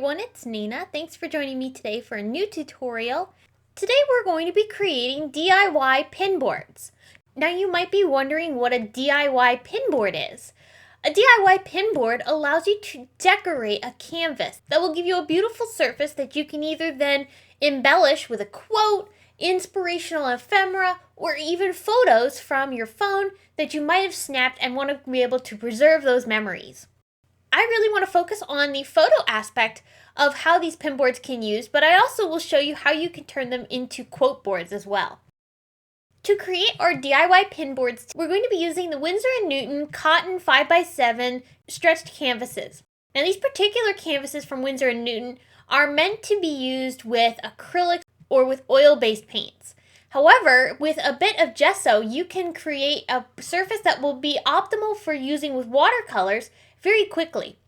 everyone, it's Nina. Thanks for joining me today for a new tutorial. Today we're going to be creating DIY pinboards. Now you might be wondering what a DIY pinboard is. A DIY pinboard allows you to decorate a canvas that will give you a beautiful surface that you can either then embellish with a quote, inspirational ephemera, or even photos from your phone that you might have snapped and want to be able to preserve those memories. I really want to focus on the photo aspect of how these pinboards can use, but I also will show you how you can turn them into quote boards as well. To create our DIY pinboards, we're going to be using the Winsor & Newton Cotton 5x7 stretched canvases. Now these particular canvases from Winsor & Newton are meant to be used with acrylics or with oil-based paints. However, with a bit of gesso, you can create a surface that will be optimal for using with watercolors very quickly.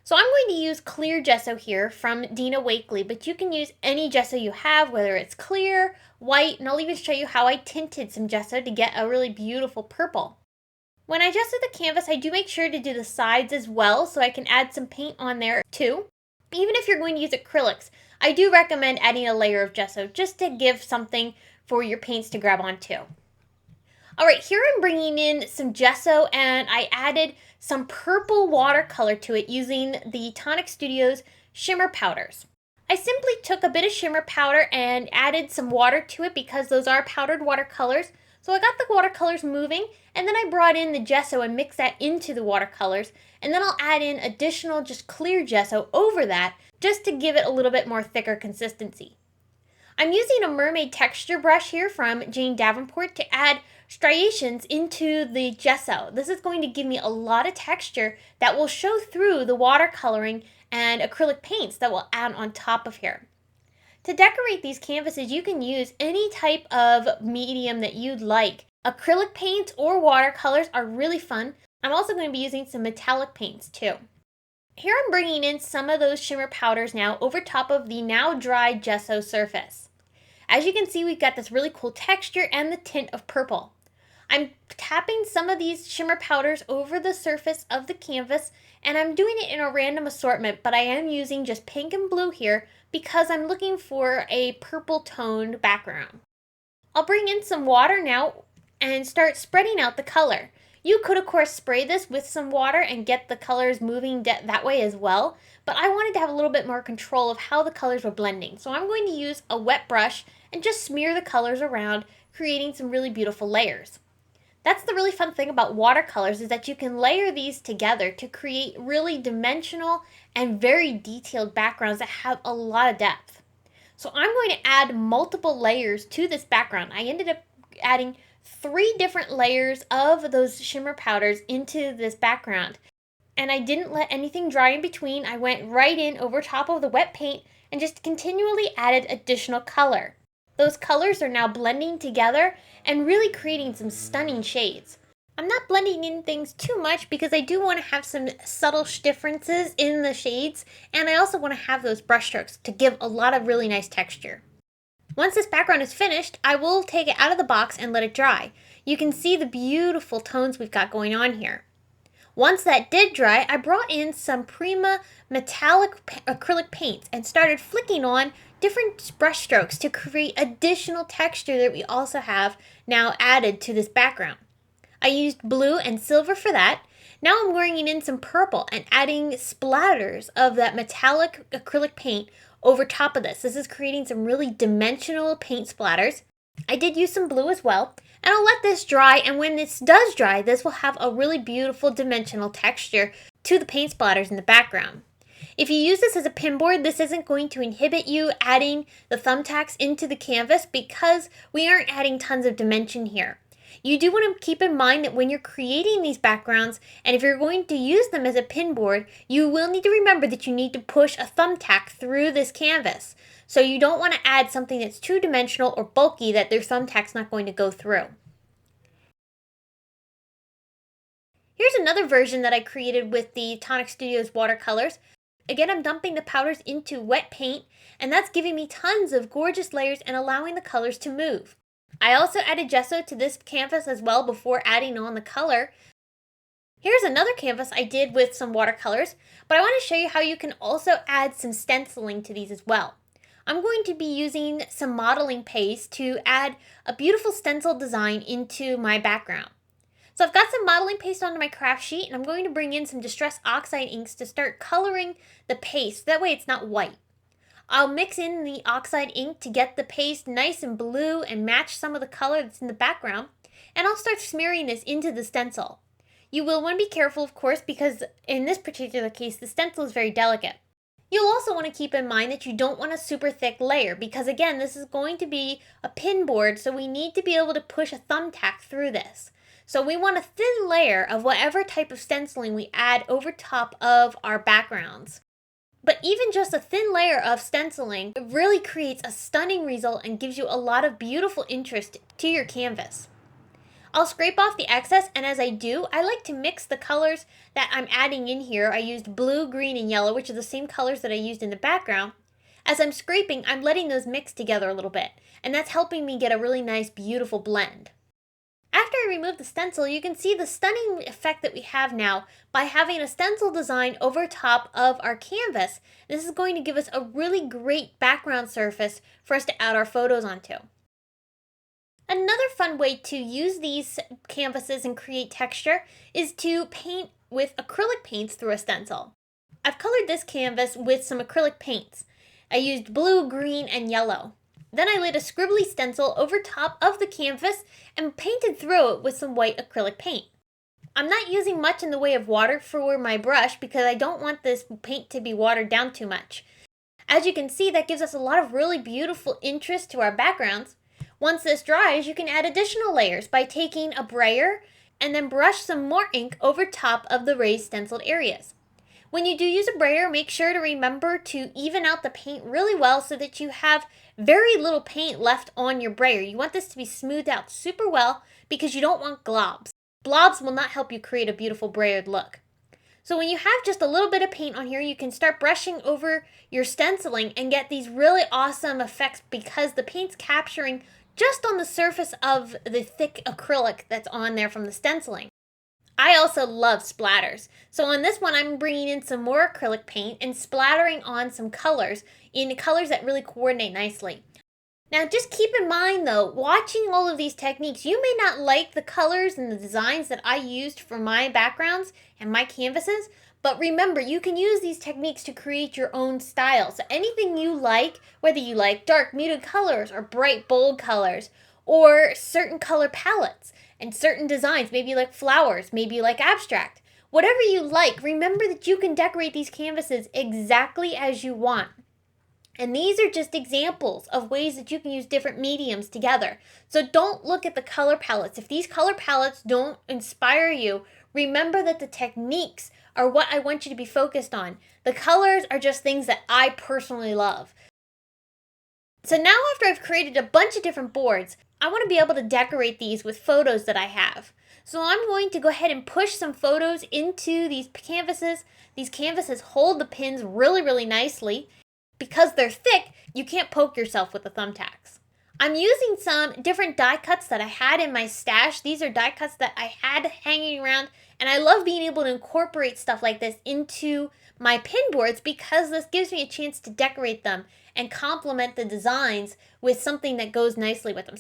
So I'm going to use clear gesso here from Dina Wakley, but you can use any gesso you have, whether it's clear, white, and I'll even show you how I tinted some gesso to get a really beautiful purple. When I gesso the canvas, I do make sure to do the sides as well, so I can add some paint on there too. Even if you're going to use acrylics, I do recommend adding a layer of gesso just to give something for your paints to grab onto. Alright, here I'm bringing in some gesso and I added some purple watercolor to it using the Tonic Studios Shimmer powders. I simply took a bit of shimmer powder and added some water to it because those are powdered watercolors. So I got the watercolors moving and then I brought in the gesso and mixed that into the watercolors, and then I'll add in additional just clear gesso over that just to give it a little bit more thicker consistency. I'm using a mermaid texture brush here from Jane Davenport to add striations into the gesso. This is going to give me a lot of texture that will show through the watercoloring and acrylic paints that we'll add on top of here. To decorate these canvases, you can use any type of medium that you'd like. Acrylic paints or watercolors are really fun. I'm also going to be using some metallic paints too. Here I'm bringing in some of those shimmer powders now over top of the now dry gesso surface. As you can see, we've got this really cool texture and the tint of purple. I'm tapping some of these shimmer powders over the surface of the canvas, and I'm doing it in a random assortment, but I am using just pink and blue here because I'm looking for a purple toned background. I'll bring in some water now and start spreading out the color. You could of course spray this with some water and get the colors moving that way as well, but I wanted to have a little bit more control of how the colors were blending. So I'm going to use a wet brush and just smear the colors around, creating some really beautiful layers. That's the really fun thing about watercolors, is that you can layer these together to create really dimensional and very detailed backgrounds that have a lot of depth. So I'm going to add multiple layers to this background. I ended up adding 3 different layers of those shimmer powders into this background. And I didn't let anything dry in between. I went right in over top of the wet paint and just continually added additional color. Those colors are now blending together and really creating some stunning shades. I'm not blending in things too much because I do want to have some subtle differences in the shades, and I also want to have those brush strokes to give a lot of really nice texture. Once this background is finished, I will take it out of the box and let it dry. You can see the beautiful tones we've got going on here. Once that did dry, I brought in some Prima metallic acrylic paints and started flicking on different brush strokes to create additional texture that we also have now added to this background. I used blue and silver for that. Now I'm bringing in some purple and adding splatters of that metallic acrylic paint over top of this. This is creating some really dimensional paint splatters. I did use some blue as well, and I'll let this dry, and when this does dry, this will have a really beautiful dimensional texture to the paint splatters in the background. If you use this as a pinboard, this isn't going to inhibit you adding the thumbtacks into the canvas because we aren't adding tons of dimension here. You do want to keep in mind that when you're creating these backgrounds, and if you're going to use them as a pinboard, you will need to remember that you need to push a thumbtack through this canvas. So you don't want to add something that's too dimensional or bulky that their thumbtack's not going to go through. Here's another version that I created with the Tonic Studios watercolors. Again, I'm dumping the powders into wet paint, and that's giving me tons of gorgeous layers and allowing the colors to move. I also added gesso to this canvas as well before adding on the color. Here's another canvas I did with some watercolors, but I want to show you how you can also add some stenciling to these as well. I'm going to be using some modeling paste to add a beautiful stencil design into my background. So I've got some modeling paste onto my craft sheet, and I'm going to bring in some distress oxide inks to start coloring the paste. That way it's not white. I'll mix in the oxide ink to get the paste nice and blue and match some of the color that's in the background, and I'll start smearing this into the stencil. You will want to be careful, of course, because in this particular case, the stencil is very delicate. You'll also want to keep in mind that you don't want a super thick layer because, again, this is going to be a pin board, so we need to be able to push a thumbtack through this. So we want a thin layer of whatever type of stenciling we add over top of our backgrounds. But even just a thin layer of stenciling really creates a stunning result and gives you a lot of beautiful interest to your canvas. I'll scrape off the excess, and as I do, I like to mix the colors that I'm adding in here. I used blue, green, and yellow, which are the same colors that I used in the background. As I'm scraping, I'm letting those mix together a little bit, and that's helping me get a really nice, beautiful blend. After I remove the stencil, you can see the stunning effect that we have now by having a stencil design over top of our canvas. This is going to give us a really great background surface for us to add our photos onto. Another fun way to use these canvases and create texture is to paint with acrylic paints through a stencil. I've colored this canvas with some acrylic paints. I used blue, green, and yellow. Then I laid a scribbly stencil over top of the canvas and painted through it with some white acrylic paint. I'm not using much in the way of water for my brush because I don't want this paint to be watered down too much. As you can see, that gives us a lot of really beautiful interest to our backgrounds. Once this dries, you can add additional layers by taking a brayer and then brush some more ink over top of the raised stenciled areas. When you do use a brayer, make sure to remember to even out the paint really well so that you have very little paint left on your brayer. You want this to be smoothed out super well because you don't want globs. Blobs will not help you create a beautiful brayered look. So when you have just a little bit of paint on here, you can start brushing over your stenciling and get these really awesome effects because the paint's capturing just on the surface of the thick acrylic that's on there from the stenciling. I also love splatters. So on this one, I'm bringing in some more acrylic paint and splattering on some colors in colors that really coordinate nicely. Now just keep in mind though, watching all of these techniques, you may not like the colors and the designs that I used for my backgrounds and my canvases, but remember, you can use these techniques to create your own style. So anything you like, whether you like dark muted colors or bright bold colors, or certain color palettes and certain designs, maybe you like flowers, maybe you like abstract, whatever you like, remember that you can decorate these canvases exactly as you want. And these are just examples of ways that you can use different mediums together. So don't look at the color palettes. If these color palettes don't inspire you, remember that the techniques are what I want you to be focused on. The colors are just things that I personally love. So now after I've created a bunch of different boards, I want to be able to decorate these with photos that I have. So I'm going to go ahead and push some photos into these canvases. These canvases hold the pins really, really nicely. Because they're thick, you can't poke yourself with the thumbtacks. I'm using some different die cuts that I had in my stash. These are die cuts that I had hanging around, and I love being able to incorporate stuff like this into my pin boards because this gives me a chance to decorate them and complement the designs with something that goes nicely with them.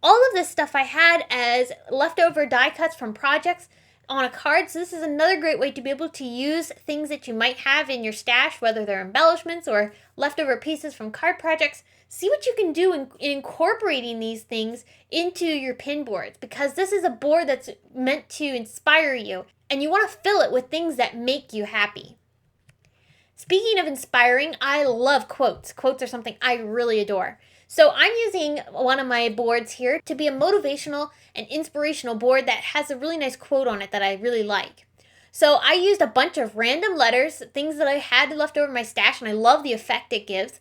All of this stuff I had as leftover die cuts from projects on a card, so this is another great way to be able to use things that you might have in your stash, whether they're embellishments or leftover pieces from card projects. See what you can do in incorporating these things into your pin boards, because this is a board that's meant to inspire you, and you want to fill it with things that make you happy. Speaking of inspiring, I love quotes. Quotes are something I really adore. So I'm using one of my boards here to be a motivational and inspirational board that has a really nice quote on it that I really like. So I used a bunch of random letters, things that I had left over my stash, and I love the effect it gives.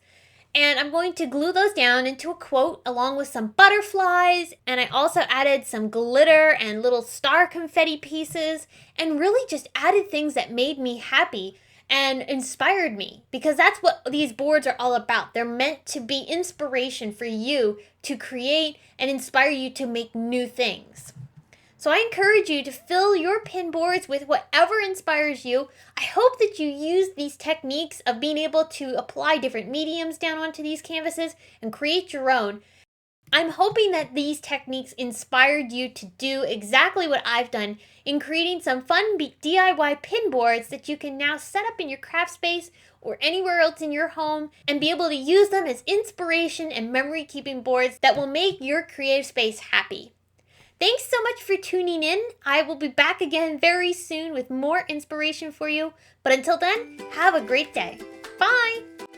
And I'm going to glue those down into a quote along with some butterflies, and I also added some glitter and little star confetti pieces, and really just added things that made me happy and inspired me, because that's what these boards are all about. They're meant to be inspiration for you to create and inspire you to make new things. So I encourage you to fill your pin boards with whatever inspires you. I hope that you use these techniques of being able to apply different mediums down onto these canvases and create your own. I'm hoping that these techniques inspired you to do exactly what I've done in creating some fun DIY pin boards that you can now set up in your craft space or anywhere else in your home and be able to use them as inspiration and memory keeping boards that will make your creative space happy. Thanks so much for tuning in. I will be back again very soon with more inspiration for you. But until then, have a great day. Bye!